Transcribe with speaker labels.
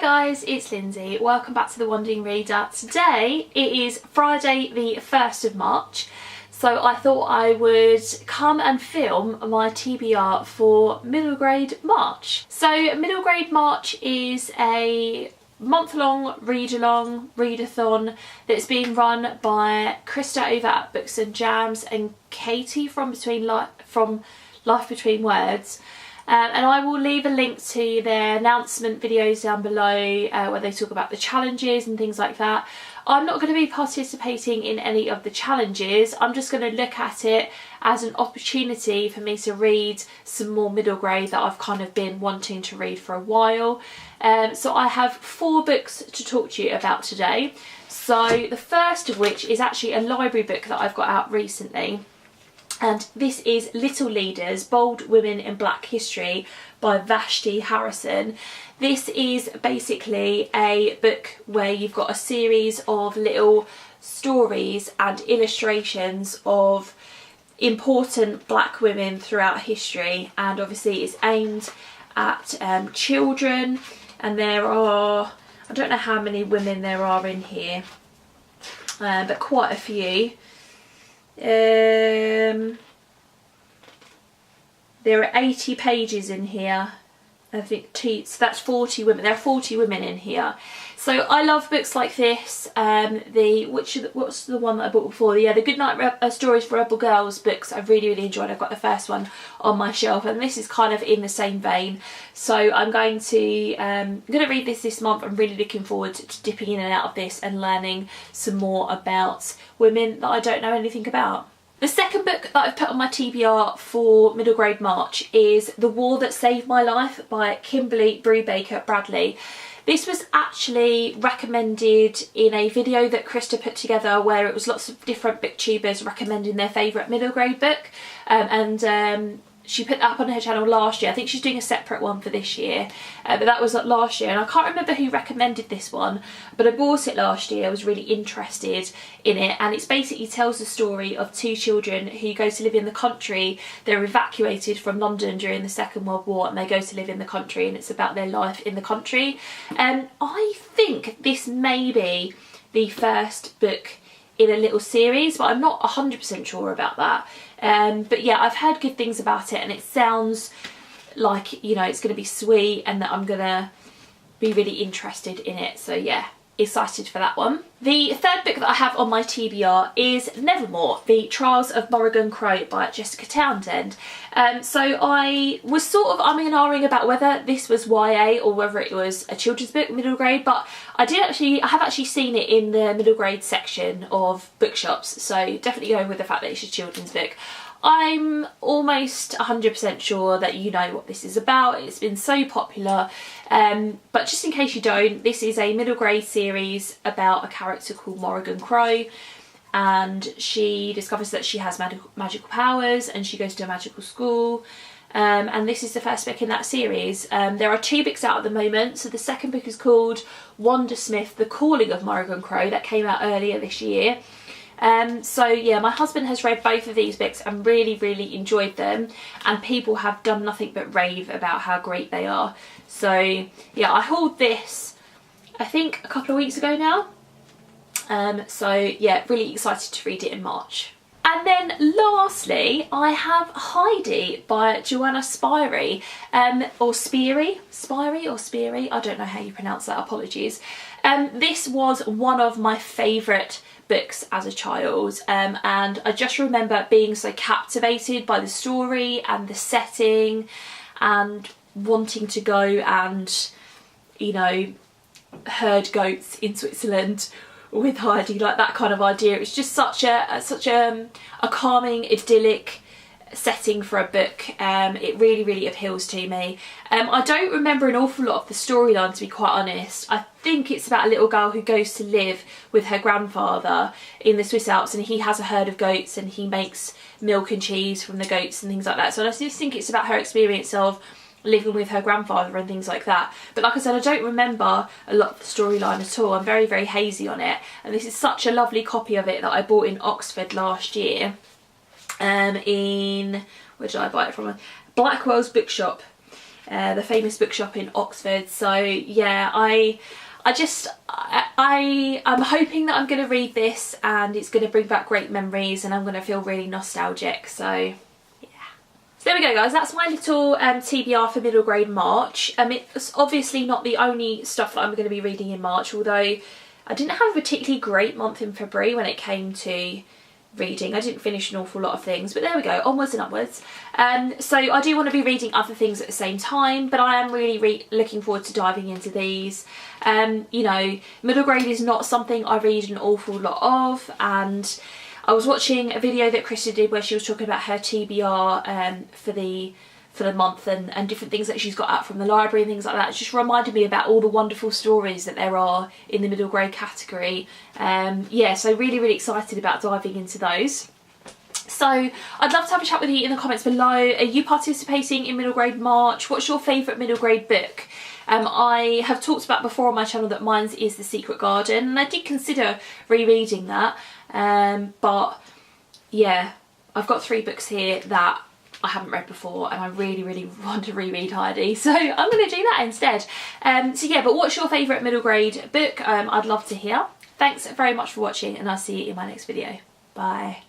Speaker 1: guys, it's Lindsay. Welcome back to The Wandering Reader. Today it is Friday the 1st of March, so I thought I would come and film my TBR for middle grade March. So middle grade March is a month-long readathon that's being run by Krista over at Books and Jams and Katie from Life Between Words. And I will leave a link to their announcement videos down below where they talk about the challenges and things like that. I'm not going to be participating in any of the challenges. I'm just going to look at it as an opportunity for me to read some more middle grade that I've kind of been wanting to read for a while. So I have 4 books to talk to you about today. So the first of which is actually a library book that I've got out recently. And this is Little Leaders, Bold Women in Black History by Vashti Harrison. This is basically a book where you've got a series of little stories and illustrations of important black women throughout history, and obviously it's aimed at children, and there are, I don't know how many women there are in here, but quite a few. There are 80 pages in here, I think, so that's 40 women. There are 40 women in here. So I love books like this. What's the one that I bought before? The Goodnight Stories for Rebel Girls books I've really enjoyed. I've got the first one on my shelf, and this is kind of in the same vein. So I'm going to read this month. I'm really looking forward to dipping in and out of this and learning some more about women that I don't know anything about. The second book that I've put on my TBR for middle grade March is The War That Saved My Life by Kimberly Brubaker Bradley. This was actually recommended in a video that Krista put together where it was lots of different booktubers recommending their favourite middle grade book, and she put that up on her channel last year. I think she's doing a separate one for this year, but that was last year, and I can't remember who recommended this one, but I bought it last year. I was really interested in it, and it basically tells the story of 2 children who go to live in the country. They're evacuated from London during the Second World War, and they go to live in the country, and it's about their life in the country. I think this may be the first book in a little series, but I'm not 100% sure about that. But yeah, I've heard good things about it, and it sounds like, you know, it's going to be sweet and that I'm going to be really interested in it. So yeah, excited for that one. The third book that I have on my TBR is Nevermore, The Trials of Morrigan Crow by Jessica Townsend. So I was sort of umming and ahhing about whether this was YA or whether it was a children's book, middle grade, but I have actually seen it in the middle grade section of bookshops, so definitely going with the fact that it's a children's book. I'm almost 100% sure that you know what this is about. It's been so popular, but just in case you don't, this is a middle grade series about a character called Morrigan Crow, and she discovers that she has magical powers, and she goes to a magical school, and this is the first book in that series. There are 2 books out at the moment. So the second book is called Wanda Smith, The Calling of Morrigan Crow, that came out earlier this year. So yeah, my husband has read both of these books and really enjoyed them, and people have done nothing but rave about how great they are. So yeah, I hauled this I think a couple of weeks ago now, so yeah, really excited to read it in March. And then lastly, I have Heidi by Joanna Spyri, or Spyri, I don't know how you pronounce that, apologies. This was one of my favourite books as a child, and I just remember being so captivated by the story and the setting, and wanting to go and, you know, herd goats in Switzerland with Heidi, like that kind of idea. It was just such a calming, idyllic setting for a book. It really appeals to me. I don't remember an awful lot of the storyline, to be quite honest. I think it's about a little girl who goes to live with her grandfather in the Swiss Alps, and he has a herd of goats and he makes milk and cheese from the goats and things like that. So I just think it's about her experience of living with her grandfather and things like that. But like I said, I don't remember a lot of the storyline at all. I'm very hazy on it, and this is such a lovely copy of it that I bought in Oxford last year. Where did I buy it from? Blackwell's Bookshop. the famous bookshop in Oxford. So yeah, I'm hoping that I'm going to read this and it's going to bring back great memories and I'm going to feel really nostalgic. So there we go, guys, that's my little TBR for middle grade March. It's obviously not the only stuff that I'm going to be reading in March, although I didn't have a particularly great month in February when it came to reading. I didn't finish an awful lot of things, but there we go, onwards and upwards. So I do want to be reading other things at the same time, but I am really looking forward to diving into these. You know, middle grade is not something I read an awful lot of, and I was watching a video that Krista did where she was talking about her TBR for the month and different things that she's got out from the library and things like that. It just reminded me about all the wonderful stories that there are in the middle grade category. Yeah, so really excited about diving into those. So I'd love to have a chat with you in the comments below. Are you participating in middle grade March? What's your favourite middle grade book? I have talked about before on my channel that mine is The Secret Garden, and I did consider rereading that, but yeah, I've got 3 books here that I haven't read before and I really want to reread Heidi, so I'm going to do that instead. So yeah, but what's your favourite middle grade book? I'd love to hear. Thanks very much for watching and I'll see you in my next video. Bye.